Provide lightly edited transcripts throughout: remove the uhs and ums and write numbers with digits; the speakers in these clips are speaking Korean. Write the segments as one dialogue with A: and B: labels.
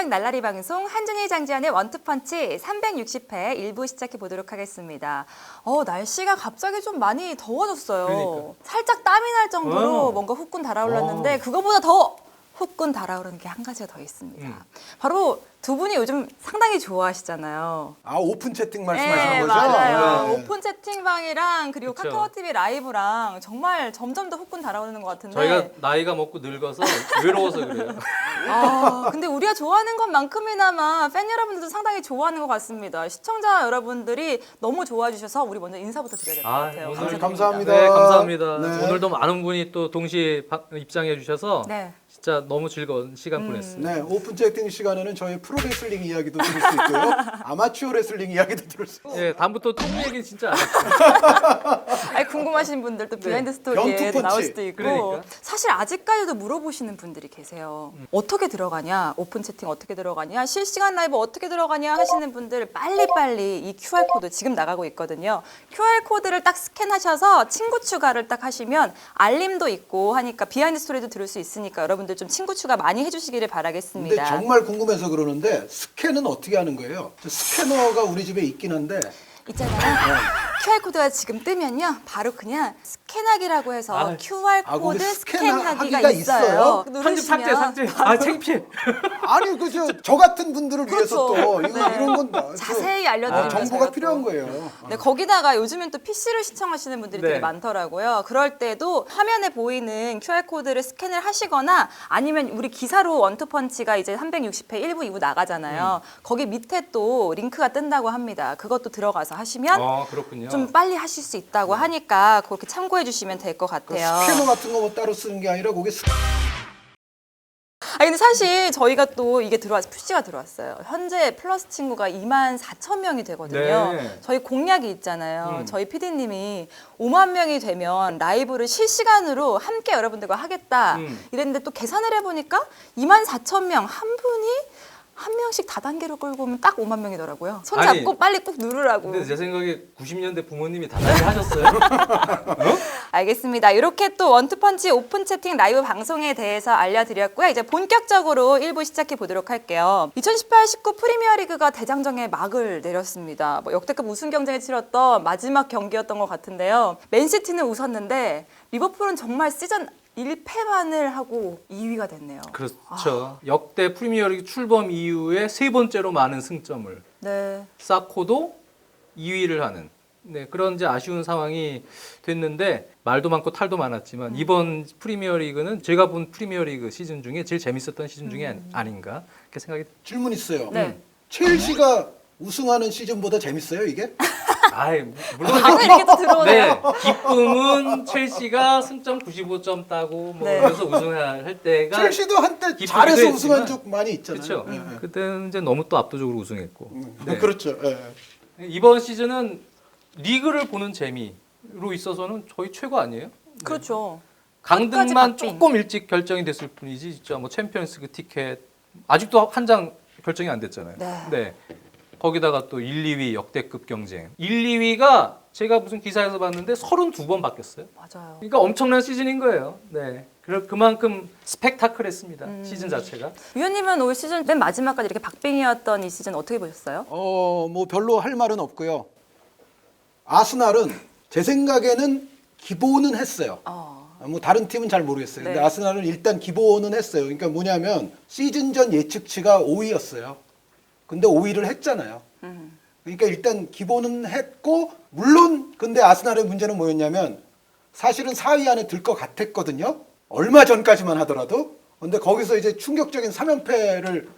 A: 본격 날라리 방송 한준희 장지현의 원투펀치 360회 1부 시작해 보도록 하겠습니다. 날씨가 갑자기 좀 많이 더워졌어요.
B: 그러니까.
A: 살짝 땀이 날 정도로 뭔가 후끈 달아올랐는데 그거보다 더 후끈 달아오르는 게 한 가지가 더 있습니다. 바로 두 분이 요즘 상당히 좋아하시잖아요.
C: 아, 오픈 채팅 말씀하시는 거죠?
A: 맞아요.
C: 네.
A: 오픈 채팅방이랑 그리고
B: 그쵸.
A: 카카오 TV 라이브랑 정말 점점 더 후끈 달아오르는 것 같은데.
B: 저희가 나이가 먹고 늙어서 외로워서 그래요.
A: 근데 우리가 좋아하는 것만큼이나마 팬 여러분들도 상당히 좋아하는 것 같습니다. 시청자 여러분들이 너무 좋아해 주셔서 우리 먼저 인사부터 드려야 될 것 같아요.
B: 오늘
C: 감사합니다.
B: 네, 감사합니다.
C: 네.
B: 오늘도 많은 분이 또 동시에 입장해 주셔서
A: 네.
B: 진짜 너무 즐거운 시간 보냈습니다.
C: 네, 오픈 채팅 시간에는 저희 프로레슬링 이야기도 들을 수 있고요. 아마추어 레슬링 이야기도 들을 수 있고요.
B: 네, 다음부터 통 얘기 진짜 안 할게요.
A: 아니, 궁금하신 분들 또 비하인드 스토리에
C: 변투펀치.
A: 나올 수도 있고
B: 그러니까.
A: 사실 아직까지도 물어보시는 분들이 계세요. 어떻게 들어가냐? 오픈 채팅 어떻게 들어가냐? 실시간 라이브 어떻게 들어가냐? 하시는 분들 빨리빨리 이 QR코드 지금 나가고 있거든요. QR코드를 딱 스캔하셔서 친구 추가를 딱 하시면 알림도 있고 하니까 비하인드 스토리도 들을 수 있으니까 여러분들 좀 친구 추가 많이 해주시기를
C: 근데
A: 바라겠습니다.
C: 정말 궁금해서 그러는데 스캔은 어떻게 하는 거예요? 저 스캐너가 우리 집에 있긴 한데
A: 있잖아요. QR코드가 지금 뜨면요. 바로 그냥 스캔하기라고 해서
B: 아,
A: QR코드
C: 거기
A: 스캔하기가
C: 스캔하기가
A: 있어요.
C: 있어요?
B: 편집 삭제. 아, 창피해.
C: 아니 저 같은 분들을 위해서
A: 그렇죠.
C: 또
A: 네.
C: 이런 건
A: 자세히 알려드리면
C: 정보가
A: 제가
C: 필요한
A: 또.
C: 거예요.
A: 네, 거기다가 요즘엔 또 PC를 시청하시는 분들이
B: 네.
A: 되게 많더라고요. 그럴 때도 화면에 보이는 QR코드를 스캔을 하시거나 아니면 우리 기사로 원투펀치가 이제 360회 1부, 2부 나가잖아요. 거기 밑에 또 링크가 뜬다고 합니다. 그것도 들어가서 하시면
B: 그렇군요.
A: 좀 빨리 하실 수 있다고 하니까 그렇게 참고해 주시면 될 것
C: 그
A: 같아요.
C: 스캐너 같은 거 뭐 따로 쓰는 게 아니라 거기
A: 근데 사실 저희가 또 이게 푸시가 들어왔어요. 현재 플러스 친구가 24,000명이 되거든요.
B: 네.
A: 저희 공약이 있잖아요. 저희 PD님이 5만 명이 되면 라이브를 실시간으로 함께 여러분들과 하겠다 이랬는데 또 계산을 해보니까 24,000명 한 분이 한 명씩 다단계로 끌고 오면 딱 5만 명이더라고요. 손
B: 아니,
A: 잡고 빨리 꾹 누르라고.
B: 근데 제 생각에 90년대 부모님이 다단계 하셨어요?
A: 알겠습니다. 이렇게 또 원투펀치 오픈 채팅 라이브 방송에 대해서 알려드렸고요. 이제 본격적으로 1부 시작해 보도록 할게요. 2018-19 프리미어리그가 대장정에 막을 내렸습니다. 역대급 우승 경쟁을 치렀던 마지막 경기였던 것 같은데요. 맨시티는 웃었는데 리버풀은 정말 시즌 1패만을 하고 2위가 됐네요.
B: 그렇죠. 역대 프리미어리그 출범 이후에 세 번째로 많은 승점을
A: 네.
B: 쌓고도 2위를 하는 그런 이제 아쉬운 상황이 됐는데 말도 많고 탈도 많았지만 이번 프리미어리그는 제가 본 프리미어리그 시즌 중에 제일 재밌었던 시즌 중에 아닌가 그렇게 생각이
C: 질문 있어요.
A: 네.
C: 첼시가 우승하는 시즌보다 재밌어요, 이게?
B: 아이 물론
A: 방금 이렇게 또 들어오네요.
B: 네, 기쁨은 첼시가 승점 95점 따고
A: 네.
B: 그래서 우승할 때가
C: 첼시도 한때
B: 기쁘기도
C: 잘해서
B: 했지만.
C: 우승한 적 많이 있잖아요.
B: 그렇죠.
C: 네.
B: 그때는 이제 너무 또 압도적으로 우승했고 네.
C: 그렇죠. 예.
B: 이번 시즌은 리그를 보는 재미로 있어서는 저희 최고 아니에요?
A: 그렇죠.
B: 강등만
A: 끝까지 박빙.
B: 조금 일찍 결정이 됐을 뿐이지 진짜 뭐 챔피언스리그 티켓 아직도 한 장 결정이 안 됐잖아요.
A: 네.
B: 거기다가 또 1, 2위 역대급 경쟁. 1, 2위가 제가 무슨 기사에서 봤는데 32번 바뀌었어요.
A: 맞아요.
B: 그러니까 엄청난 시즌인 거예요. 네. 그만큼 스펙타클했습니다. 시즌 자체가.
A: 위원님은 올 시즌 맨 마지막까지 이렇게 박빙이었던 이 시즌 어떻게 보셨어요?
C: 뭐 별로 할 말은 없고요. 아스날은 제 생각에는 기본은 했어요. 뭐 다른 팀은 잘 모르겠어요. 근데
A: 네.
C: 아스날은 일단 기본은 했어요. 그러니까 뭐냐면 시즌 전 예측치가 5위였어요. 근데 5위를 했잖아요. 그러니까 일단 기본은 했고 물론 근데 아스날의 문제는 뭐였냐면 사실은 4위 안에 들 것 같았거든요. 얼마 전까지만 하더라도. 근데 거기서 이제 충격적인 3연패를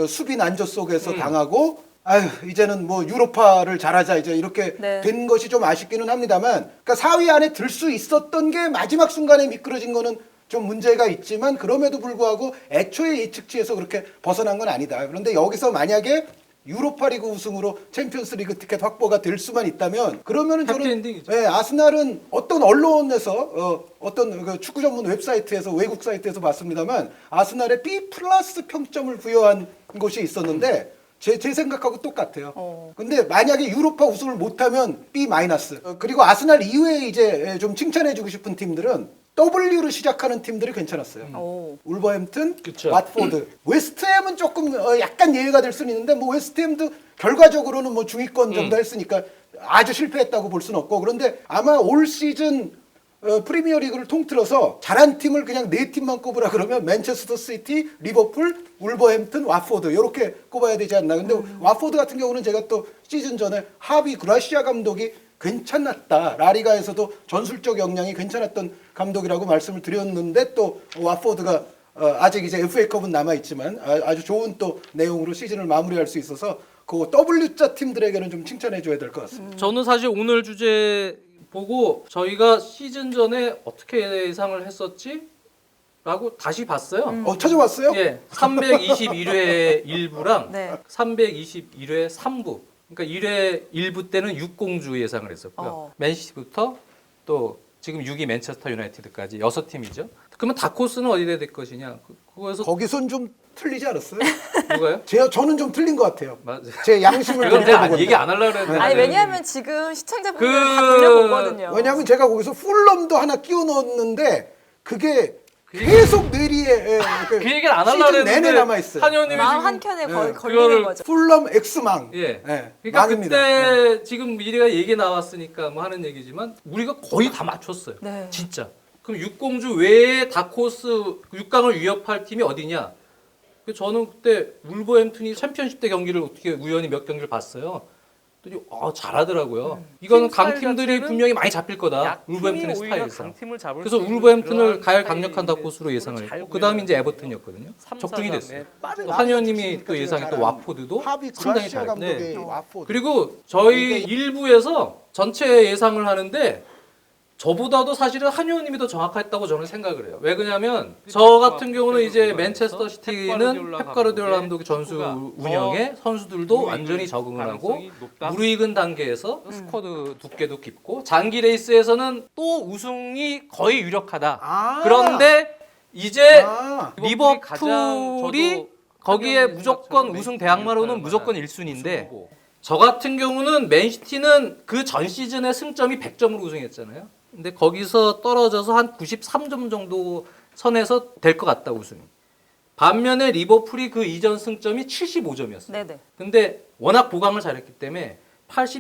C: 수비 난조 속에서 당하고 아유 이제는 뭐 유로파를 잘하자 이제 이렇게
A: 네.
C: 된 것이 좀 아쉽기는 합니다만 그러니까 4위 안에 들 수 있었던 게 마지막 순간에 미끄러진 거는 좀 문제가 있지만 그럼에도 불구하고 애초에 예측치에서 그렇게 벗어난 건 아니다. 그런데 여기서 만약에 유로파리그 우승으로 챔피언스리그 티켓 확보가 될 수만 있다면 그러면은 저는
B: 해피엔딩이죠.
C: 네, 아스날은 어떤 언론에서 어떤 그 축구 전문 웹사이트에서 외국 사이트에서 봤습니다만 아스날에 B 플러스 평점을 부여한 곳이 있었는데 제 생각하고 똑같아요. 근데 만약에 유로파 우승을 못하면 B 마이너스. 그리고 아스날 이외에 이제 좀 칭찬해주고 싶은 팀들은 W로 시작하는 팀들이 괜찮았어요.
A: 오.
C: 울버햄튼,
B: 그쵸.
C: 왓포드, 웨스트햄은 조금 약간 예외가 될 수는 있는데 뭐 웨스트햄도 결과적으로는 뭐 중위권 정도 했으니까 아주 실패했다고 볼 수는 없고 그런데 아마 올 시즌 프리미어리그를 통틀어서 잘한 팀을 그냥 4팀만 꼽으라 그러면 맨체스터 시티, 리버풀, 울버햄튼, 왓포드 이렇게 꼽아야 되지 않나. 근데 왓포드 같은 경우는 제가 또 시즌 전에 하비 그라시아 감독이 괜찮았다. 라리가에서도 전술적 역량이 괜찮았던 감독이라고 말씀을 드렸는데 또 왓포드가 아직 이제 FA컵은 남아 있지만 아주 좋은 또 내용으로 시즌을 마무리할 수 있어서 그 W자 팀들에게는 좀 칭찬해 줘야 될 것 같습니다.
B: 저는 사실 오늘 주제 보고 저희가 시즌 전에 어떻게 예상을 했었지? 라고 다시 봤어요.
C: 찾아봤어요?
B: 예, 321회 1부랑
A: 네.
B: 321회 3부. 그러니까 1회 1부 때는 6공주 예상을 했었고요. 맨시티부터 또 지금 6위 맨체스터 유나이티드까지 6팀이죠. 그러면 다코스는 어디에 될 것이냐? 그거에서
C: 거기선 좀 틀리지 않았어요?
B: 누가요?
C: 저는 좀 틀린 것 같아요.
B: 맞아요.
C: 제 양심을
B: 그건 제가
C: 돌려보건데.
B: 얘기 안 하려고 그랬는데.
A: 아니 왜냐하면 지금 시청자분들
B: 그-
A: 다 돌려보거든요.
C: 왜냐하면 제가 거기서 풀럼도 하나 끼워 넣었는데 그게 계속 뇌리에
B: 그 얘기를 안 하려고
C: 시즌
B: 했는데
C: 내내 남아 있어요.
B: 한의원님이
A: 마음
B: 지금
A: 한켠에
C: 네,
A: 걸리는
B: 그거를
A: 거죠.
C: 풀럼 X망.
B: 예.
C: 네,
B: 그러니까
C: 망입니다.
B: 그때 지금 미래가 얘기 나왔으니까 뭐 하는 얘기지만 우리가 거의 다 맞췄어요.
A: 네.
B: 진짜. 그럼 6공주 외에 다코스 6강을 위협할 팀이 어디냐? 저는 그때 울버햄튼이 챔피언십 때 경기를 어떻게 우연히 몇 경기를 봤어요. 그랬더니 잘하더라고요. 이거는
D: 팀 스타일
B: 강팀들이
D: 자체는
B: 분명히 많이 잡힐 거다.
D: 약팀이
B: 울버햄튼의
D: 오히려
B: 스타일에서.
D: 강팀을 잡을
B: 그래서
D: 수 있는
B: 울버햄튼을
D: 그런
B: 가열
D: 스타일의
B: 강력한 다코스로 예상을
D: 잘
B: 했고 그다음에 이제
D: 구현하는
B: 에버튼이었거든요.
D: 3,
B: 적중이
D: 4,
B: 됐어요.
C: 빠르게
B: 또 한 의원님이
C: 나와주시니까
B: 또 예상했던
C: 제가
B: 와포드도
C: 하비
B: 상당히
C: 그라시아
B: 잘했고.
C: 감독의
B: 네.
C: 와포드.
B: 그리고 저희 일부에서 전체 예상을 하는데 저보다도 사실은 한 의원님이 더 정확했다고 저는 생각을 해요. 왜 그러냐면 저 같은 경우는 이제 맨체스터 시티는 펩 가르디올라 감독의 전술 운영에 선수들도 완전히 적응을 하고 무르익은 단계에서 스쿼드 두께도 깊고 장기 레이스에서는 또 우승이 거의 유력하다.
C: 아.
B: 그런데 이제
C: 아.
B: 리버풀이 거기에 무조건 우승 대항마로는 무조건 1순위인데 저 같은 경우는 맨시티는 그 전 시즌의 승점이 100점으로 우승했잖아요. 근데 거기서 떨어져서 한 93점 정도 선에서 될 것 같다 우승이. 반면에 리버풀이 그 이전 승점이 75점이었어요.
A: 네네.
B: 근데 워낙 보강을 잘했기 때문에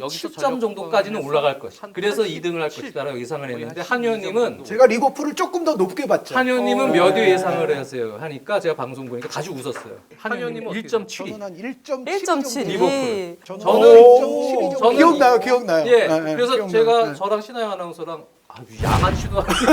D: 여기서
B: 87점
D: 전력
B: 정도까지는
D: 보강을
B: 올라갈
D: 해서
B: 것이다.
D: 한
B: 그래서
D: 87
B: 2등을 할 것이다라고 예상을
D: 거의
B: 했는데
D: 한
B: 한의원님은
D: 12점
C: 제가 리버풀을 조금 더 높게 봤죠.
B: 한의원님은
A: 어.
B: 몇 위
C: 네.
B: 예상을 하세요 하니까 제가 방송 보니까 다시 웃었어요. 한의원님은 1.7위.
C: 저는 한 1.7.
A: 1.7이
B: 리버풀.
C: 저는
B: 저는
C: 1.7이
B: 저는
C: 기억나요.
B: 예,
C: 네, 네,
B: 그래서
C: 기억나요.
B: 제가
C: 네.
B: 저랑 신하영 아나운서랑 양아치도 아니고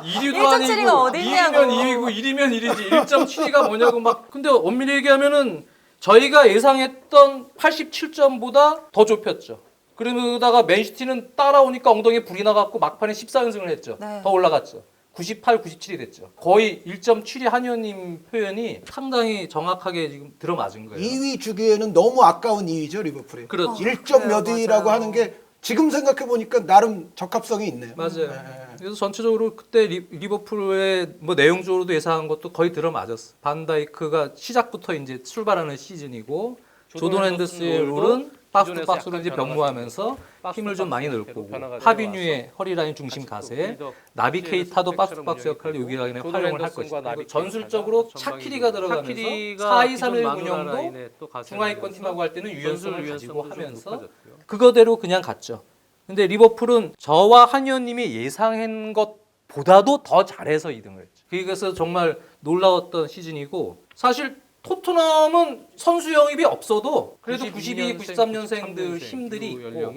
B: 1위도
A: 1.7
B: 아니고
A: 가 어디 있냐고.
B: 2위면 2위고 1위면 1위지 1.7위가 뭐냐고 막 근데 엄밀히 얘기하면은 저희가 예상했던 87점보다 더 좁혔죠. 그러다가 맨시티는 따라오니까 엉덩이에 불이 나갖고 막판에 14연승을 했죠.
A: 네.
B: 더 올라갔죠. 98, 97이 됐죠. 거의 1.7이 한의원님 표현이 상당히 정확하게 지금 들어맞은 거예요.
C: 2위 주기에는 너무 아까운 2위죠 리버풀이.
B: 그렇죠.
C: 1점 몇
A: 그래요,
C: 위라고
A: 맞아요.
C: 하는 게 지금 생각해 보니까 나름 적합성이 있네요.
B: 맞아요.
C: 네.
B: 그래서 전체적으로 그때 리버풀의 뭐 내용적으로도 예상한 것도 거의 들어맞았어. 반다이크가 시작부터 이제 출발하는 시즌이고 조던 핸더스의 롤은 박스 투 박스로 이제 병무하면서 힘을 좀 많이 넓고 하비뉴의 허리라인 중심 가세, 나비 케이타도 박스 투 박스 역할을 여기 안에 활용을 할 것이다. 그리고 전술적으로 샤키리가 들어가면서 4-2-3-1 운영도 중하위권 팀하고 할 때는 유연성을 가지고 하면서 그거대로 그냥 갔죠. 근데 리버풀은 저와 한의원님이 예상한 것보다도 더 잘해서 2등을 했죠. 그래서 정말 놀라웠던 시즌이고 사실 토트넘은 선수 영입이 없어도 그래도 92, 93년생들 힘들이 있고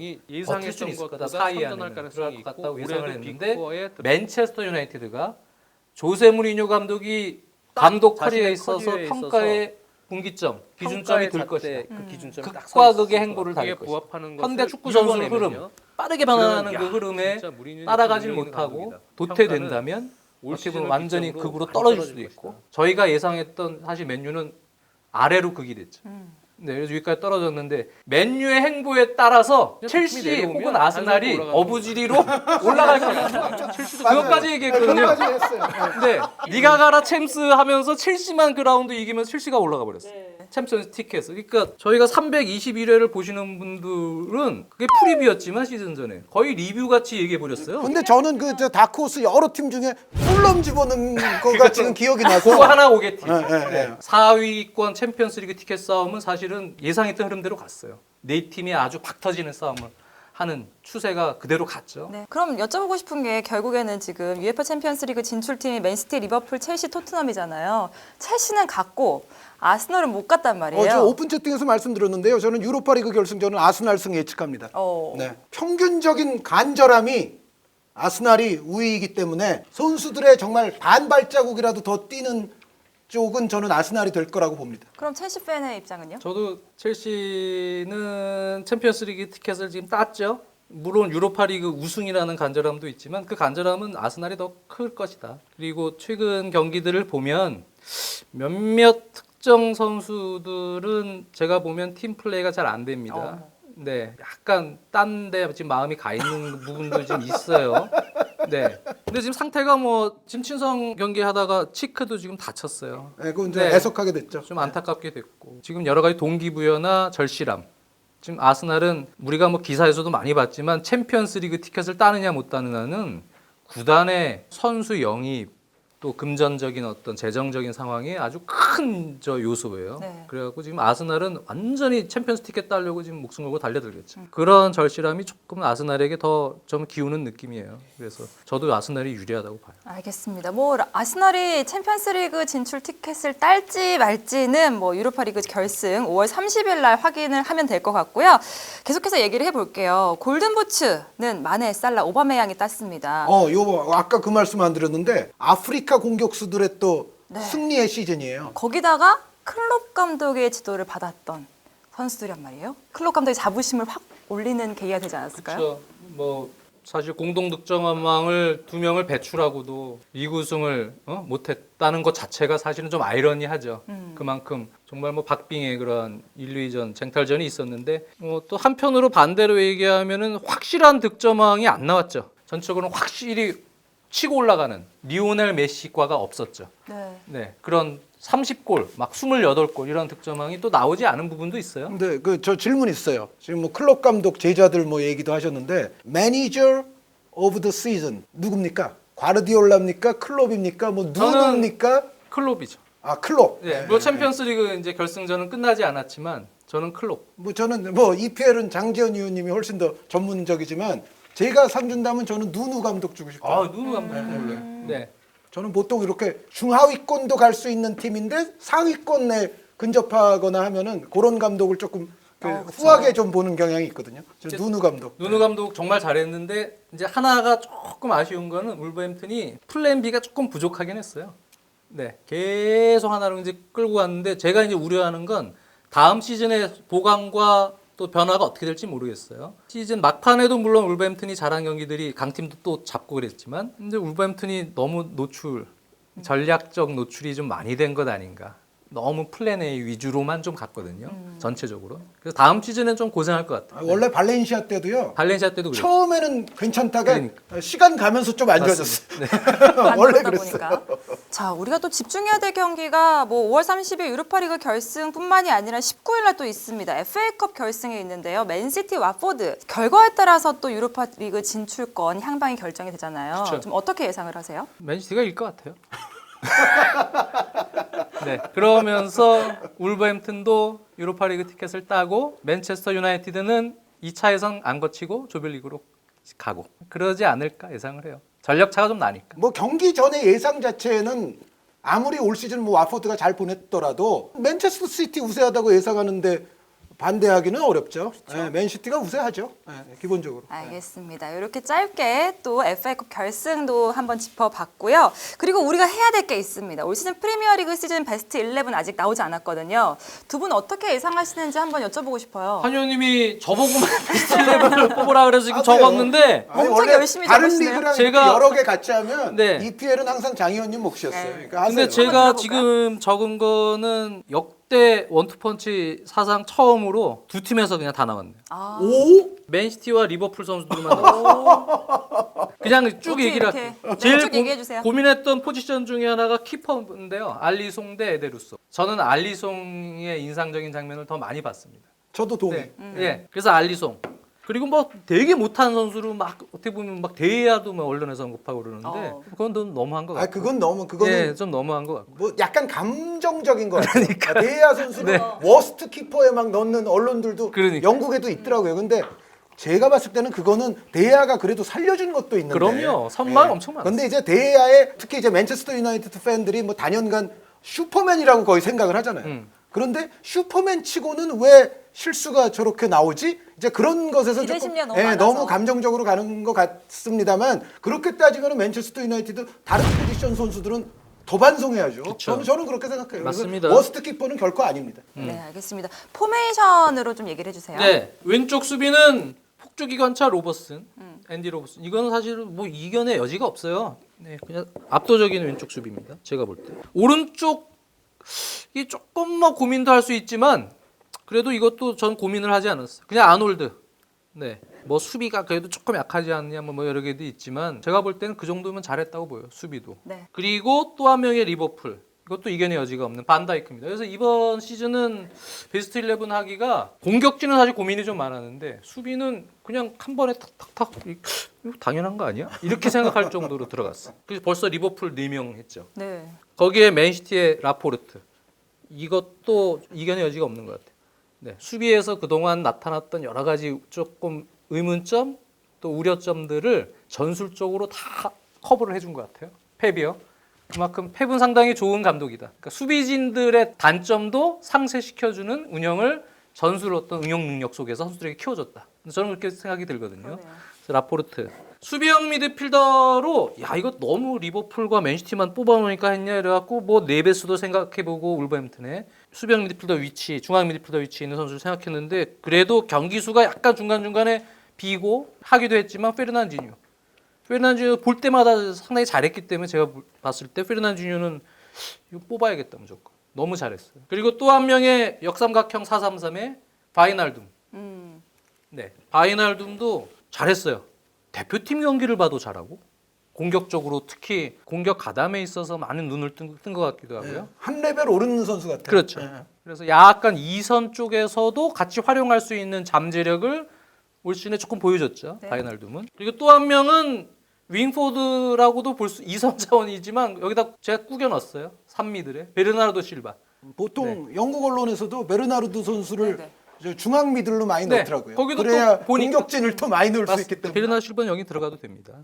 B: 버틸 수 있을 거다. 4위 안에는 들어갈 것 같다고 예상을 했는데 맨체스터 유나이티드가 조세 무리뉴 감독이 감독 커리어에 있어서 평가의 분기점, 기준점이 될 것이다. 극과 극의 행보를 다릴 것이다. 현대 축구 선수의 흐름, 빠르게 변화하는 그 흐름에 따라가질 못하고 도태된다면 어떻게 보면 완전히 극으로 떨어질 수도 있고 저희가 예상했던 사실 맨유는 아래로 극이 됐죠. 네, 그래서 여기까지 떨어졌는데 맨유의 행보에 따라서 첼시 혹은 아스날이 어부지리로 올라갈 거다. 그것까지 얘기했거든요.
C: 그것까지 했어요. 네.
B: 근데 네가 가라 챔스 하면서 첼시만 그 라운드 이기면 첼시가 올라가 버렸어요. 챔피언스 티켓을. 그러니까 저희가 321회를 보시는 분들은 그게 프리뷰였지만 시즌 전에 거의 리뷰 같이 얘기해 버렸어요.
C: 근데 저는 그 저 다크호스 여러 팀 중에 풀럼 집어넣은 거가 지금 기억이 나서.
B: 그거 하나 오겠지.
C: 네, 네, 네.
B: 4위권 챔피언스리그 티켓 싸움은 사실은 예상했던 흐름대로 갔어요. 네 팀이 아주 박 터지는 싸움을 하는 추세가 그대로 갔죠.
A: 네. 그럼 여쭤보고 싶은 게 결국에는 지금 UEFA 챔피언스리그 진출팀이 맨시티, 리버풀, 첼시, 토트넘이잖아요. 첼시는 갔고 아스널은 못 갔단 말이에요.
C: 저 오픈 채팅에서 말씀드렸는데요. 저는 유로파리그 결승전은 아스날승 예측합니다. 네. 평균적인 간절함이 아스날이 우위이기 때문에 선수들의 정말 반발자국이라도 더 뛰는 쪽은 저는 아스날이 될 거라고 봅니다.
A: 그럼 첼시 팬의 입장은요?
B: 저도 첼시는 챔피언스리그 티켓을 지금 땄죠. 물론 유로파리그 우승이라는 간절함도 있지만 그 간절함은 아스날이 더 클 것이다. 그리고 최근 경기들을 보면 몇몇 특정 선수들은 제가 보면 팀 플레이가 잘 안 됩니다. 네, 약간 딴 데 지금 마음이 가 있는 부분도 좀 있어요. 네. 근데 지금 상태가 뭐 지금 친선 경기 하다가 치크도 지금 다쳤어요.
C: 네, 그건 이제
B: 네.
C: 애석하게 됐죠.
B: 좀 안타깝게 됐고 지금 여러 가지 동기부여나 절실함. 지금 아스날은 우리가 뭐 기사에서도 많이 봤지만 챔피언스리그 티켓을 따느냐 못 따느냐는 구단의 선수 영입 또 금전적인 어떤 재정적인 상황이 아주 큰 저 요소예요.
A: 네.
B: 그래갖고 지금 아스날은 완전히 챔피언스 티켓 따려고 지금 목숨 걸고 달려들겠죠. 그런 절실함이 조금 아스날에게 더 좀 기우는 느낌이에요. 그래서 저도 아스날이 유리하다고 봐요.
A: 알겠습니다. 뭐 아스널이 챔피언스리그 진출 티켓을 딸지 말지는 뭐 유로파리그 결승 5월 30일 날 확인을 하면 될 것 같고요. 계속해서 얘기를 해볼게요. 골든부츠는 마네, 살라, 오바메양이 땄습니다.
C: 요 아까 그 말씀 안 드렸는데 아프리카 공격수들의 또
A: 네.
C: 승리의 시즌이에요.
A: 거기다가 클롭 감독의 지도를 받았던 선수들이란 말이에요. 클롭 감독의 자부심을 확 올리는 계기가 되지 않았을까요?
B: 그렇죠. 뭐 사실 공동 득점왕을 2명을 배출하고도 리그 우승을 못했다는 것 자체가 사실은 좀 아이러니하죠. 그만큼 정말 뭐 박빙의 그런 1, 2전 쟁탈전이 있었는데 또 한편으로 반대로 얘기하면은 확실한 득점왕이 안 나왔죠. 전적으로는 확실히 치고 올라가는 리오넬 메시과가 없었죠.
A: 네.
B: 네, 그런 30골, 막 28골 이런 득점왕이 또 나오지 않은 부분도 있어요.
C: 근데 그 저 질문 있어요. 지금 뭐 클럽 감독 제자들 뭐 얘기도 하셨는데 매니저 오브 더 시즌 누굽니까? 과르디올라입니까? 클롭입니까? 뭐 누굽니까?
B: 클롭이죠.
C: 아 클롭.
B: 네, 뭐 챔피언스리그 이제 결승전은 끝나지 않았지만 저는 클롭.
C: 뭐 저는 뭐 EPL은 장지현 의원님이 훨씬 더 전문적이지만 제가 상 준다면 저는 누누 감독 주고 싶어요.
B: 아, 누구 감독 몰라요. 네.
C: 저는 보통 이렇게 중하위권도 갈 수 있는 팀인데 상위권에 근접하거나 하면은 그런 감독을 조금 후하게 좀 보는 경향이 있거든요. 저 누누 감독.
B: 누누 감독 정말 잘했는데 이제 하나가 조금 아쉬운 거는 울버햄튼이 플랜 B가 조금 부족하긴 했어요. 네, 계속 하나로 이제 끌고 갔는데 제가 이제 우려하는 건 다음 시즌의 보강과 또 변화가 어떻게 될지 모르겠어요. 시즌 막판에도 물론 울버햄튼이 잘한 경기들이 강팀도 또 잡고 그랬지만 근데 울버햄튼이 너무 전략적 노출이 좀 많이 된 것 아닌가. 너무 플랜 A 위주로만 좀 갔거든요. 전체적으로. 그래서 다음 시즌은 좀 고생할 것 같아요.
C: 원래 발렌시아 때도요.
B: 발렌시아 때도 그래요.
C: 처음에는 괜찮다가
B: 그러니까.
C: 시간 가면서 좀 안 좋아졌어요.
B: 네.
C: 원래
A: 안 좋다
C: 그랬어요.
A: 보니까. 자, 우리가 또 집중해야 될 경기가 뭐 5월 30일 유로파리그 결승뿐만이 아니라 19일 날 또 있습니다. FA컵 결승에 있는데요. 맨시티 와포드. 결과에 따라서 또 유로파리그 진출권 향방이 결정이 되잖아요.
B: 그쵸.
A: 좀 어떻게 예상을 하세요?
B: 맨시티가 이길 것 같아요. 네, 그러면서 울버햄튼도 유로파리그 티켓을 따고 맨체스터 유나이티드는 2차 예선 안 거치고 조별리그로 가고 그러지 않을까 예상을 해요. 전력 차가 좀 나니까.
C: 뭐 경기 전에 예상 자체는 아무리 올 시즌 뭐 와포드가 잘 보냈더라도 맨체스터 시티 우세하다고 예상하는데 반대하기는 어렵죠. 네, 맨시티가 우세하죠. 네, 기본적으로.
A: 알겠습니다. 이렇게 짧게 또 FA컵 결승도 한번 짚어봤고요. 그리고 우리가 해야 될 게 있습니다. 올 시즌 프리미어리그 시즌 베스트 11 아직 나오지 않았거든요. 두 분 어떻게 예상하시는지 한번 여쭤보고 싶어요.
B: 한 의원님이 저보고만 베스트 11을 뽑으라 그래서 지금
C: 아,
B: 적었는데
C: 아니,
A: 엄청
C: 원래
A: 열심히
C: 다른
A: 적으시네요.
C: 리그랑
B: 제가-
C: 여러 개 같이 하면
B: 네.
C: EPL은 항상 장 의원님 몫이었어요.
A: 네.
C: 그러니까 하세요.
B: 근데 제가
A: 들어볼까요?
B: 지금 적은 거는 역대 원투펀치 사상 처음으로 두 팀에서 그냥 다 나왔네요.
A: 아,
C: 오?
B: 맨시티와 리버풀 선수들만 나왔어요. 그냥 쭉
A: 어떻게
B: 얘기를
A: 이렇게
B: 할게요. 제일
A: 쭉 얘기해 주세요.
B: 고민했던 포지션 중에 하나가 키퍼인데요. 알리송 대 에데루소. 저는 알리송의 인상적인 장면을 더 많이 봤습니다.
C: 저도 동의.
B: 네. 예. 그래서 알리송. 그리고 뭐 되게 못한 선수로 막 어떻게 보면 막 대야도 막 언론에서 언급하고 그러는데 그건 좀 너무한 것 같아요.
C: 그거는
B: 예, 좀 너무한 것 같고.
C: 뭐 약간 감정적인 거 같아요. 대야 선수를
B: 네.
C: 워스트 키퍼에 막 넣는 언론들도
B: 그러니까.
C: 영국에도 있더라고요. 근데 제가 봤을 때는 그거는 대야가 그래도 살려준 것도 있는데.
B: 그럼요. 선망 엄청 많았어요.
C: 근데 이제 대야에 특히 이제 맨체스터 유나이티드 팬들이 뭐 단연간 슈퍼맨이라고 거의 생각을 하잖아요. 그런데 슈퍼맨 치고는 왜 실수가 저렇게 나오지? 이제 그런 것에서
A: 기대
C: 조금
A: 심리가 너무 많아서.
C: 너무 감정적으로 가는 것 같습니다만 그렇게 따지면 맨체스터 유나이티드 다른 포지션 선수들은 더 반성해야죠.
B: 그쵸.
C: 저는 그렇게 생각해요.
B: 맞습니다.
C: 워스트 키퍼는 결코 아닙니다.
A: 네, 알겠습니다. 포메이션으로 좀 얘기를 해주세요.
B: 네. 왼쪽 수비는 폭주 기관차 로버슨, 앤디 로버슨. 이건 사실 뭐 이견의 여지가 없어요. 네, 그냥 압도적인 왼쪽 수비입니다. 제가 볼 때. 오른쪽 이 조금 뭐 고민도 할 수 있지만 그래도 이것도 전 고민을 하지 않았어요. 그냥 아놀드. 네. 뭐 수비가 그래도 조금 약하지 않냐 뭐 여러 개도 있지만 제가 볼 때는 그 정도면 잘했다고 보여요. 수비도.
A: 네.
B: 그리고 또 한 명의 리버풀. 이것도 이견의 여지가 없는 반다이크입니다. 그래서 이번 시즌은 베스트 11 하기가 공격진은 사실 고민이 좀 많았는데 수비는 그냥 한 번에 탁탁탁 이거 당연한 거 아니야? 이렇게 생각할 정도로 들어갔어. 그래서 벌써 리버풀 4명 했죠.
A: 네.
B: 거기에 맨시티의 라포르트. 이것도 이견의 여지가 없는 것 같아요. 네, 수비에서 그동안 나타났던 여러 가지 조금 의문점 또 우려점들을 전술적으로 다 커버를 해준 것 같아요. 펩이요. 그만큼 펩은 상당히 좋은 감독이다. 그러니까 수비진들의 단점도 상쇄시켜주는 운영을 전술 어떤 응용 능력 속에서 선수들에게 키워줬다. 저는 그렇게 생각이 들거든요.
A: 그러네요.
B: 그래서 라포르트. 수비형 미드필더로 야 이거 너무 리버풀과 맨시티만 뽑아놓으니까 했냐 이래갖고 뭐 네베스도 생각해보고 울버햄튼에 수비형 미드필더 위치, 중앙 미드필더 위치에 있는 선수를 생각했는데 그래도 경기 수가 약간 중간중간에 비고 하기도 했지만 페르난지뉴 볼 때마다 상당히 잘했기 때문에 제가 봤을 때 페르난지뉴는 이거 뽑아야겠다 무조건. 너무 잘했어요. 그리고 또 한 명의 역삼각형 433의 바이날둠. 네, 바이날둠도 잘했어요. 대표팀 경기를 봐도 잘하고 공격적으로 특히 공격 가담에 있어서 많은 눈을 뜬 것 같기도 하고요.
C: 한 레벨 오르는 선수 같아요.
B: 그렇죠.
C: 네.
B: 그래서 약간 2선 쪽에서도 같이 활용할 수 있는 잠재력을 올 시즌에 조금 보여줬죠.
A: 네.
B: 바이날둠은. 그리고 또 한 명은 윙포드라고도 볼 수 2선 자원이지만 여기다 제가 꾸겨 넣었어요. 3미들에 베르나르도 실바.
C: 보통 영국 언론에서도 베르나르도 선수를
A: 네,
C: 저 중앙 미들로 많이
B: 네,
C: 넣더라고요.
B: 거기도
C: 그래야
B: 또 보니까-
C: 공격진을 더 많이 넣을 수 있기 때문에.
B: 베르나르도 실바는 여기 들어가도 됩니다.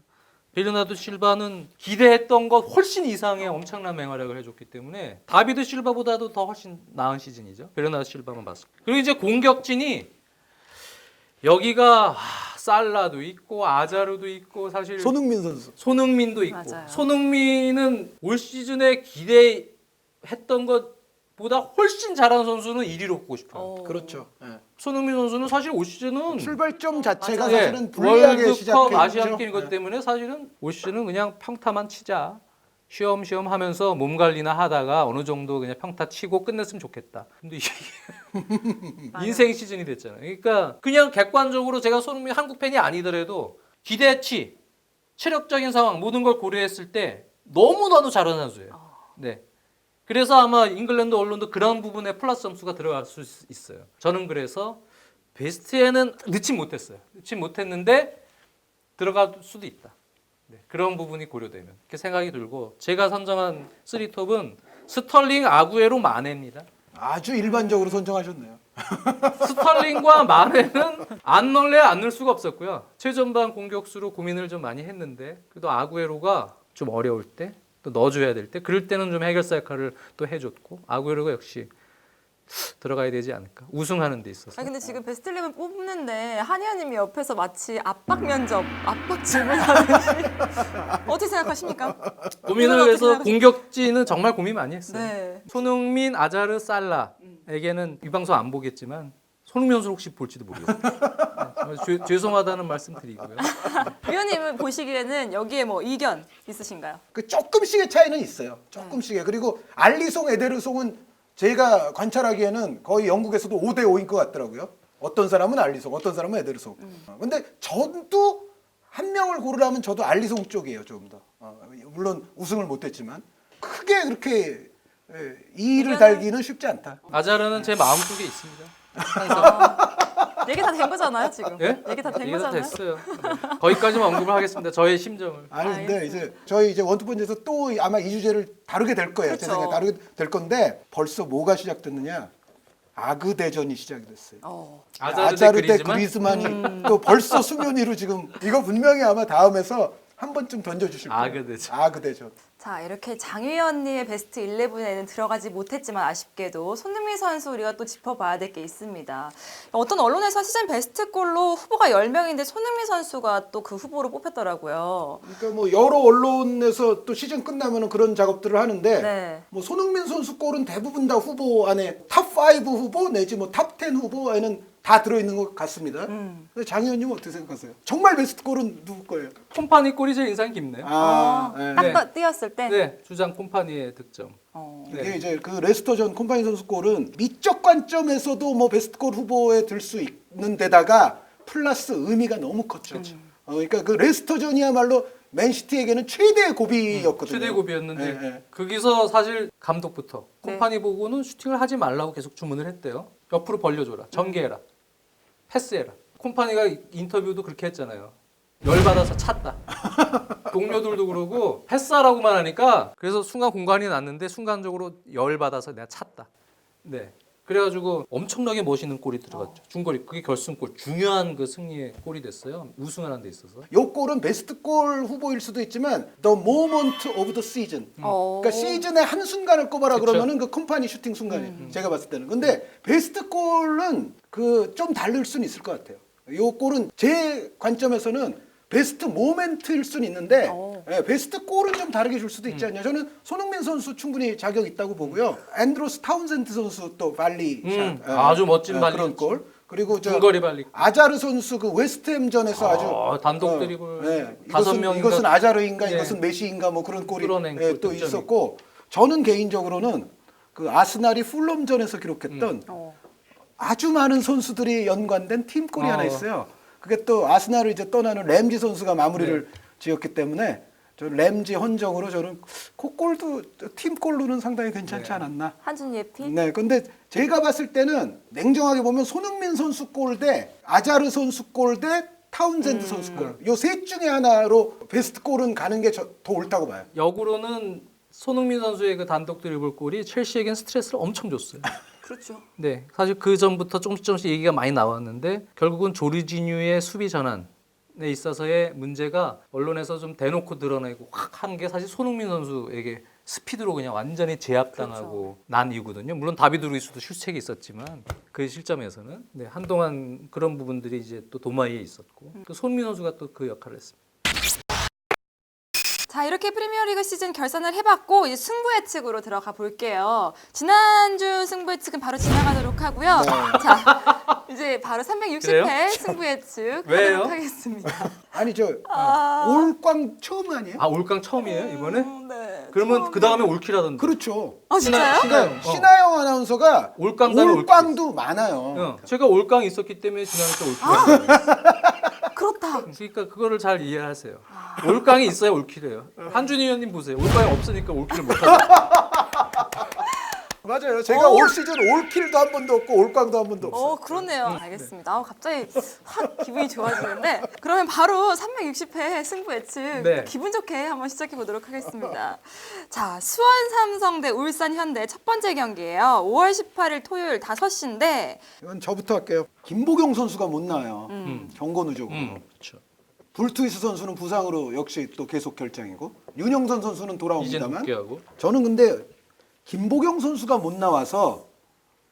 B: 베르나르도 실바는 기대했던 것 훨씬 이상의 엄청난 맹활약을 해줬기 때문에 다비드 실바보다도 더 훨씬 나은 시즌이죠. 베르나르도 실바만 봤을 때. 그리고 이제 공격진이 여기가 살라도 있고 아자르도 있고 사실
C: 손흥민 선수.
B: 손흥민도 있고
A: 맞아요.
B: 손흥민은 올 시즌에 기대했던 것보다 훨씬 잘하는 선수는 1위로 꼽고 싶어요.
C: 그렇죠. 예.
B: 손흥민 선수는 사실 올 시즌은
C: 출발점 자체가
B: 예,
C: 사실은 불리하게
B: 월드컵
C: 시작했죠.
B: 아시안게임 이것
C: 예.
B: 때문에 사실은 올 시즌은 그냥 평타만 치자. 쉬엄쉬엄 하면서 몸 관리나 하다가 어느 정도 그냥 평타 치고 끝냈으면 좋겠다. 근데 이게 인생 시즌이 됐잖아요. 그러니까 그냥 객관적으로 제가 손흥민 한국 팬이 아니더라도 기대치, 체력적인 상황 모든 걸 고려했을 때 너무나도 잘하는 선수예요. 네. 그래서 아마 잉글랜드 언론도 그런 부분에 플러스 점수가 들어갈 수 있어요. 저는 그래서 베스트에는 넣지 못했어요. 넣지 못했는데 들어갈 수도 있다. 네, 그런 부분이 고려되면 이렇게 생각이 들고 제가 선정한 3톱은 스털링, 아구에로, 마네입니다.
C: 아주 일반적으로 선정하셨네요.
B: 스털링과 마네는 안 넣을래야 안 넣을 수가 없었고요. 최전방 공격수로 고민을 좀 많이 했는데 그래도 아구에로가 좀 어려울 때 또 넣어줘야 될 때 그럴 때는 좀 해결사 역할을 또 해줬고 아구에로가 역시 들어가야 되지 않을까 우승하는 데 있어서.
A: 근데 지금 베스트 11 뽑는데 한의원님이 옆에서 마치 압박 면접, 압박 질문하듯이 어떻게 생각하십니까?
B: 고민을
A: 이건
B: 해서
A: 어떻게
B: 공격진은 정말 고민 많이 했어요.
A: 네.
B: 손흥민, 아자르, 살라에게는 이 방송 안 보겠지만 손흥민 선수 혹시 볼지도 모르겠어요. 네, 죄송하다는 말씀 드리고요.
A: 위원님은 보시기에는 여기에 뭐 이견 있으신가요?
C: 그 조금씩의 차이는 있어요. 조금씩의. 그리고 알리송, 에데르송은 제가 관찰하기에는 거의 영국에서도 5대 5인 것 같더라고요. 어떤 사람은 알리송, 어떤 사람은 에데르송. 근데 저도 한 명을 고르라면 저도 알리송 쪽이에요, 좀 더. 물론 우승을 못했지만 크게 그렇게 이 일을 달기는 쉽지 않다.
B: 아자르는 제 마음속에 있습니다.
A: 얘기 다 된 거잖아요, 지금.
B: 예?
A: 얘기 다 된
B: 얘기 다
A: 거잖아요.
B: 됐어요. 네. 거기까지만 언급을 하겠습니다. 저의 심정을.
C: 아니 근데 이제 저희 이제 원투펀치에서 또 아마 이 주제를 다루게 될 거예요. 제
A: 그렇죠.
C: 생각에 다루게 될 건데 벌써 뭐가 시작됐느냐? 아그 대전이 시작이 됐어요.
B: 아자르 대
C: 그리즈만이 또 벌써 수면 위로 지금 이거 분명히 아마 다음에서 한 번쯤 던져주실 거예요.
B: 아그 대전.
C: 아그 대전.
A: 자, 이렇게 장희연님의 베스트 11에는 들어가지 못했지만 아쉽게도 손흥민 선수 우리가 또 짚어봐야 될 게 있습니다. 어떤 언론에서 시즌 베스트골로 후보가 10명인데 손흥민 선수가 또 그 후보로 뽑혔더라고요.
C: 그러니까 뭐 여러 언론에서 또 시즌 끝나면은 그런 작업들을 하는데
A: 네.
C: 뭐 손흥민 선수 골은 대부분 다 후보 안에 탑5 후보 내지 뭐 탑10 후보에는 다 들어있는 것 같습니다. 근데 장희원님 어떻게 생각하세요? 정말 베스트 골은 누구 거예요?
B: 콤파니 골이 제일 인상 깊네요.
C: 네.
A: 딱 뛰었을 때.
B: 네, 주장 콤파니의 득점.
C: 이게
B: 네.
C: 이제 그 레스터전 콤파니 선수 골은 미적 관점에서도 뭐 베스트 골 후보에 들 수 있는 데다가 플러스 의미가 너무 컸죠. 그러니까 그 레스터전이야말로 맨시티에게는 최대의 고비였거든요.
B: 최대 고비였는데
C: 네, 네.
B: 거기서 사실 감독부터
A: 네.
B: 콤파니 보고는 슈팅을 하지 말라고 계속 주문을 했대요. 옆으로 벌려줘라, 전개해라, 패스해라. 콤파니가 인터뷰도 그렇게 했잖아요. 열받아서 찼다. 동료들도 그러고 패스하라고만 하니까 그래서 순간 공간이 났는데 순간적으로 열받아서 내가 찼다. 네. 그래가지고 엄청나게 멋있는 골이 들어갔죠. 중거리 그게 결승골 중요한 그 승리의 골이 됐어요. 우승하는 데 있어서.
C: 요 골은 베스트 골 후보일 수도 있지만 The Moment of the Season. 그러니까 시즌의 한 순간을 꼽아라
B: 그쵸.
C: 그러면은 그 컴파니 슈팅 순간이에요. 제가 봤을 때는. 근데 베스트 골은 그 좀 다를 수는 있을 것 같아요. 요 골은 제 관점에서는 베스트 모멘트일 수는 있는데 예, 베스트 골은 좀 다르게 줄 수도 있지 않냐. 저는 손흥민 선수 충분히 자격 있다고 보고요. 앤드로스 타운센트 선수 또 발리 샷.
B: 아주 멋진 발리
C: 그런 골. 그리고 저
B: 중거리 발리.
C: 아자르 선수 그 웨스트햄전에서 아주
B: 단독 드리블
C: 네.
B: 다섯
C: 이것은,
B: 명인가
C: 이것은 아자르인가
B: 네.
C: 이것은 메시인가 뭐 그런 골이
B: 끌어낸
C: 예,
B: 골
C: 또
B: 득점이.
C: 있었고 저는 개인적으로는 그 아스날이 풀럼전에서 기록했던 아주 많은 선수들이 연관된 팀골이 하나 있어요. 그게 또 아스날을 이제 떠나는 램지 선수가 마무리를 지었기 때문에 저 램지 헌정으로 저는 그 골도 팀골로는 상당히 괜찮지 않았나.
A: 한준 예피.
C: 네, 근데 제가 봤을 때는 냉정하게 보면 손흥민 선수 골 대 아자르 선수 골 대 타운센드 선수 골. 요 셋 중에 하나로 베스트 골은 가는 게 더 옳다고 봐요.
B: 역으로는 손흥민 선수의 그 단독 드리블 골이 첼시에겐 스트레스를 엄청 줬어요.
A: 그렇죠.
B: 네, 사실 그 전부터 조금씩 얘기가 많이 나왔는데 결국은 조르지뉴의 수비 전환에 있어서의 문제가 언론에서 좀 대놓고 드러내고 확 한 게 사실 손흥민 선수에게 스피드로 그냥 완전히 제압당하고 난 이유거든요. 물론 다비드 루이스도 실책이 있었지만 그 실점에서는 네, 한동안 그런 부분들이 이제 또 도마위에 있었고 또 손흥민 선수가 또 그 역할을 했습니다.
A: 자, 이렇게 프리미어리그 시즌 결산을 해봤고 이제 승부 예측으로 들어가 볼게요. 지난주 승부 예측은 바로 지나가도록 하고요. 자, 이제 바로 360회
B: 그래요?
A: 승부 예측
B: 왜요?
A: 하도록 하겠습니다.
C: 아니 저 올꽝 처음 아니에요?
B: 아 올강 처음이에요 이번에?
A: 네.
B: 그러면 그 다음에 올킬하던데.
C: 그렇죠.
A: 아, 진짜요?
B: 신하영.
C: 신하영 아나운서가
B: 올깡 다음에
C: 올꽝도 많아요.
B: 제가 올강이 있었기 때문에 지난해 또 올킬을
A: 그렇다.
B: 그러니까 그거를 잘 이해하세요. 올강이 있어야 올킬이에요. 한준희 의원님 보세요. 올강이 없으니까 올킬을 못하죠.
C: 맞아요. 제가 올 시즌 올킬도 한 번도 없고 올꽝도 한 번도 없어요.
A: 그러네요. 알겠습니다. 갑자기 확 기분이 좋아지는데 그러면 바로 360회 승부 예측
B: 네.
A: 기분 좋게 한번 시작해 보도록 하겠습니다. 자, 수원 삼성 대 울산 현대 첫 번째 경기예요. 5월 18일 토요일 5시인데
C: 이건 저부터 할게요. 김보경 선수가 못 나와요. 경고 누적으로.
B: 그렇죠.
C: 불투이스 선수는 부상으로 역시 또 계속 결장이고 윤영선 선수는
B: 이제
C: 돌아옵니다만
B: 복귀하고.
C: 저는 근데 김보경 선수가 못 나와서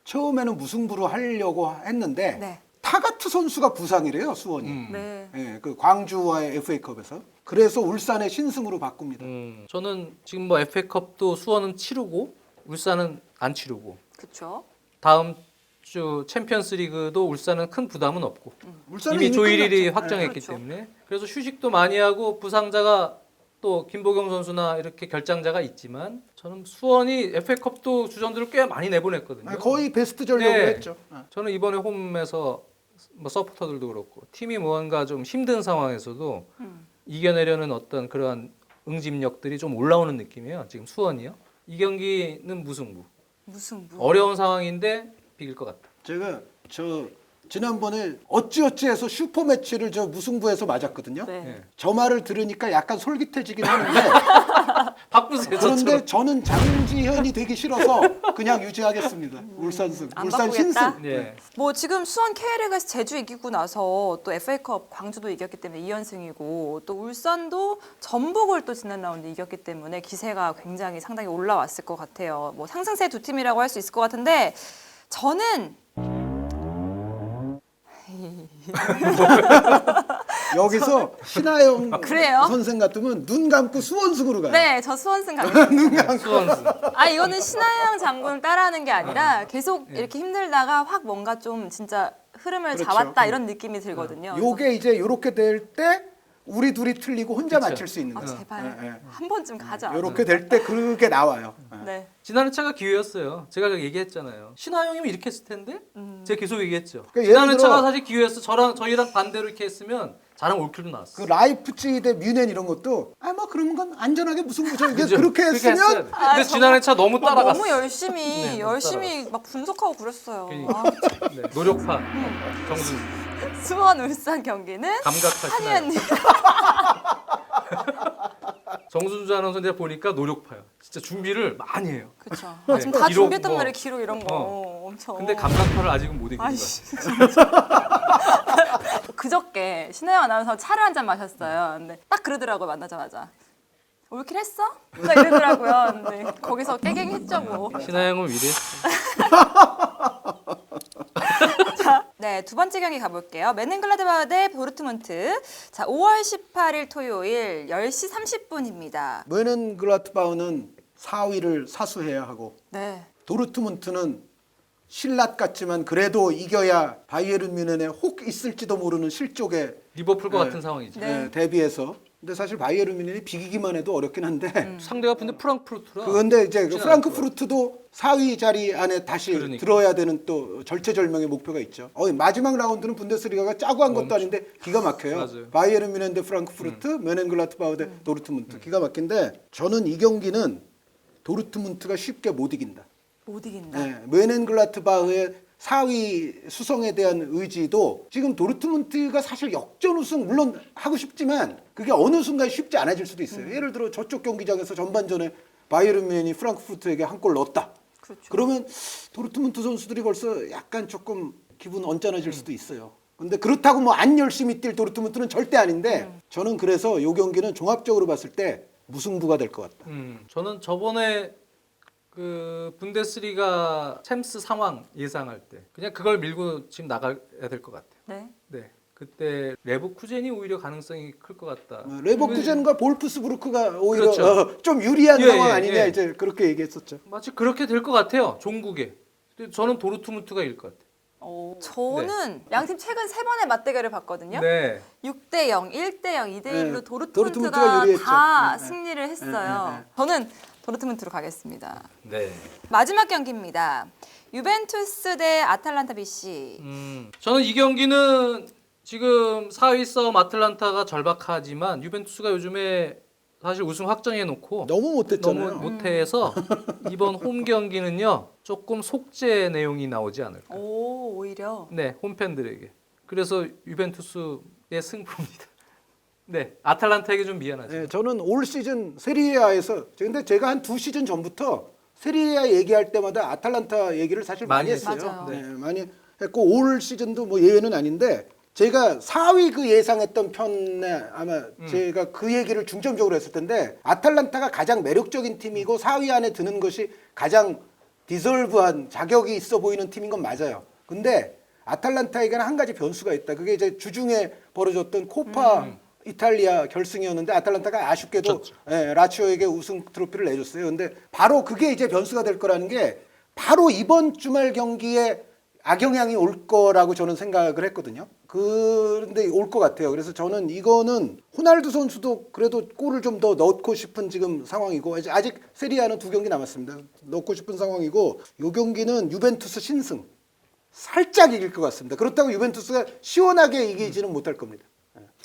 C: 처음에는 무승부로 하려고 했는데
A: 네.
C: 타가트 선수가 부상이래요 수원이.
A: 네.
C: 예, 그 광주와의 FA컵에서. 그래서 울산의 신승으로 바꿉니다.
B: 저는 지금 뭐 FA컵도 수원은 치르고 울산은 안 치르고
A: 그렇죠.
B: 다음 주 챔피언스리그도 울산은 큰 부담은 없고
C: 울산은
B: 이미 조일일이
C: 끝났죠.
B: 확정했기
A: 그렇죠.
B: 때문에 그래서 휴식도 많이 하고 부상자가 또 김보경 선수나 이렇게 결장자가 있지만 저는 수원이 FA컵도 주전들을 꽤 많이 내보냈거든요.
C: 네, 거의 베스트 전력으로
B: 네.
C: 했죠.
B: 저는 이번에 홈에서 뭐 서포터들도 그렇고 팀이 뭔가 좀 힘든 상황에서도 이겨내려는 어떤 그러한 응집력들이 좀 올라오는 느낌이에요. 지금 수원이요. 이 경기는 무승부.
A: 무승부.
B: 어려운 상황인데 비길 것 같다.
C: 제가 저 지난번에 어찌어찌해서 슈퍼 매치를 저 무승부에서 맞았거든요.
A: 네.
B: 예.
C: 저 말을 들으니까 약간 솔깃해지긴 하는데
B: 바꾸세요.
C: 그런데
B: 저처럼.
C: 저는 장지현이 되기 싫어서 그냥 유지하겠습니다. 울산승,
A: 안
C: 울산
A: 바꾸겠다?
C: 신승.
B: 예.
A: 뭐 지금 수원 K리그에서 제주 이기고 나서 또 FA컵 광주도 이겼기 때문에 2연승이고 또 울산도 전북을 또 지난 라운드 이겼기 때문에 기세가 굉장히 상당히 올라왔을 것 같아요. 뭐 상승세 두 팀이라고 할 수 있을 것 같은데 저는
C: 여기서 신하영
A: 그래요?
C: 선생 같으면 눈 감고 수원승으로 가요.
A: 네, 저 수원승 가겠습니다.
B: 수원승.
A: 아 이거는 신하영 장군을 따라하는 게 아니라 계속 이렇게 힘들다가 확 뭔가 좀 진짜 흐름을
C: 그렇죠.
A: 잡았다 이런 느낌이 들거든요.
C: 요게 이제 요렇게 될 때 우리 둘이 틀리고 혼자
B: 그쵸.
C: 맞출 수 있는
A: 아,
C: 거.
A: 제발
C: 예, 예.
A: 한 번쯤 가자.
C: 요렇게 될 때 그게 나와요. 예.
A: 네.
B: 지난 회차가 기회였어요. 제가 얘기했잖아요. 신하영이면 이렇게 했을 텐데. 제가 계속 얘기했죠.
C: 그러니까
B: 지난
C: 예를 들어-
B: 회차가 사실 기회였어. 저희랑 반대로 이렇게 했으면 잘하면 올킬도 나왔어.
C: 그 라이프치히 대 뮌헨 이런 것도 뭐 그런 건 안전하게 무슨 부죠. 이게
B: 그죠?
C: 그렇게
B: 그렇게 했어야
C: 했으면
B: 돼. 근데 지난 회차 너무
A: 막
B: 따라갔어.
A: 너무 열심히
B: 네, 너무
A: 열심히 막 분석하고 그랬어요.
B: 그러니까.
A: 아,
B: 네, 노력파 정수
A: 수원 울산 경기는
B: 감각파 신하영.
A: 한의원님.
B: 정순주 아나운서 내가 보니까 노력파요. 진짜 준비를 많이 해요.
A: 그렇죠.
B: 네,
A: 지금 다
B: 기록
A: 준비했단
B: 뭐.
A: 말이에요. 기록 이런 거 엄청.
B: 근데 감각파를 아직은 못 이긴 것
A: 아이씨.
B: 같아요.
A: 그저께 신혜영 아나운서 차를 한 잔 마셨어요. 근데 딱 그러더라고요. 만나자마자. 올킬 했어? 딱 이러더라고요. 근데 거기서 깨갱했죠 뭐.
B: 신하영은 위대했어.
A: 네, 두 번째 경기 가볼게요. 메넨글라드바흐 대 도르트문트. 자, 5월 18일 토요일 10시 30분입니다.
C: 므넨글라트바흐는 4위를 사수해야 하고
A: 네.
C: 도르트문트는 신랏 같지만 그래도 이겨야 바이에른 뮌헨에 혹 있을지도 모르는 실족에
B: 리버풀과
C: 네.
B: 같은 상황이죠.
A: 네.
C: 대비해서. 근데 사실 바이에른 뮌헨이 비기기만 해도 어렵긴 한데
B: 상대가 근데 프랑크푸르트라.
C: 그런데 이제 그
B: 쉽진
C: 프랑크푸르트도 4위 자리 안에 다시
B: 그러니까.
C: 들어야 되는 또 절체절명의 목표가 있죠. 마지막 라운드는 분데스리가가 짜고 한 것도 아닌데 기가 막혀요.
B: 맞아요.
C: 바이에른 뮌헨 대 프랑크푸르트, 므넨글라트바흐 대 도르트문트 기가 막힌데 저는 이 경기는 도르트문트가 쉽게 못 이긴다.
A: 못 이긴다.
C: 네, 므넨글라트바흐의 4위 수성에 대한 의지도 지금 도르트문트가 사실 역전 우승 물론 하고 싶지만 그게 어느 순간 쉽지 않아질 수도 있어요. 예를 들어 저쪽 경기장에서 전반전에 바이에른 뮌헨이 프랑크푸르트에게 한 골 넣었다.
A: 그렇죠.
C: 그러면 도르트문트 선수들이 벌써 약간 조금 기분 언짢아질 수도 있어요. 근데 그렇다고 뭐 안 열심히 뛸 도르트문트는 절대 아닌데 저는 그래서 이 경기는 종합적으로 봤을 때 무승부가 될 것 같다.
B: 저는 저번에 그 분데스리가 챔스 상황 예상할 때 그냥 그걸 밀고 지금 나가야 될 것 같아요.
A: 네.
B: 네. 그때 레버쿠젠이 오히려 가능성이 클 것 같다.
C: 레버쿠젠과 볼프스부르크가 오히려
B: 그렇죠.
C: 좀 유리한
B: 예,
C: 상황
B: 예,
C: 아니냐
B: 예.
C: 이제 그렇게 얘기했었죠.
B: 마치 그렇게 될 것 같아요. 종국에. 근데 저는 도르트문트가 이길 것 같아요.
A: 저는 양팀 최근 3번의 맞대결을 봤거든요.
B: 네.
A: 6대 0, 1대 0, 2대 1로
C: 네,
A: 도르트문트가
C: 도르트문트가 유리했죠.
A: 다
C: 네, 네.
A: 승리를 했어요.
C: 네, 네.
A: 저는 도르트문트로 가겠습니다.
B: 네.
A: 마지막 경기입니다. 유벤투스 대 아탈란타 BC.
B: 저는 이 경기는 지금 4위 싸움 아틀란타가 절박하지만 유벤투스가 요즘에 사실 우승 확정해 놓고
C: 너무 못했잖아요.
B: 너무 못해서 이번 홈 경기는요 조금 속죄 내용이 나오지 않을까.
A: 오, 오히려.
B: 네, 홈팬들에게. 그래서 유벤투스의 승부입니다. 네, 아탈란타에게 좀 미안하죠.
C: 네, 저는 올 시즌 세리에아에서 근데 제가 한 2시즌 전부터 세리에아 얘기할 때마다 아탈란타 얘기를 사실 많이
B: 많이
C: 했어요.
A: 맞아요.
C: 네, 많이 했고 올 시즌도 뭐 예외는 아닌데 제가 4위 그 예상했던 편에 아마 제가 그 얘기를 중점적으로 했을 텐데 아탈란타가 가장 매력적인 팀이고 4위 안에 드는 것이 가장 디설브한 자격이 있어 보이는 팀인 건 맞아요. 근데 아탈란타에게는 한 가지 변수가 있다. 그게 이제 주중에 벌어졌던 코파 이탈리아 결승이었는데 아탈란타가 아쉽게도 라치오에게 우승 트로피를 내줬어요. 근데 바로 그게 이제 변수가 될 거라는 게 바로 이번 주말 경기에 악영향이 올 거라고 저는 생각을 했거든요. 그런데 올 것 같아요. 그래서 저는 이거는 호날두 선수도 그래도 골을 좀 더 넣고 싶은 지금 상황이고 아직 세리아는 2경기 남았습니다. 넣고 싶은 상황이고 이 경기는 유벤투스 신승 살짝 이길 것 같습니다. 그렇다고 유벤투스가 시원하게 이기지는 못할 겁니다.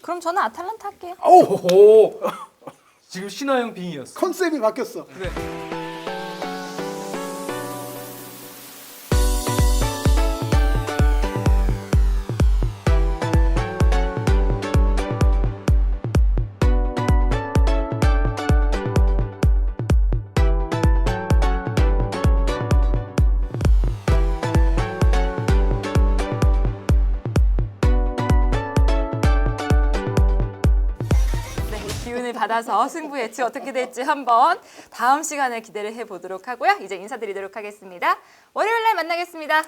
A: 그럼 저는 아탈란타 할게요.
B: 오! 지금 신화영 빙이었어.
C: 컨셉이 바뀌었어.
B: 네.
A: 받아서 승부 예측 어떻게 될지 한번 다음 시간에 기대를 해보도록 하고요. 이제 인사드리도록 하겠습니다. 월요일 날 만나겠습니다.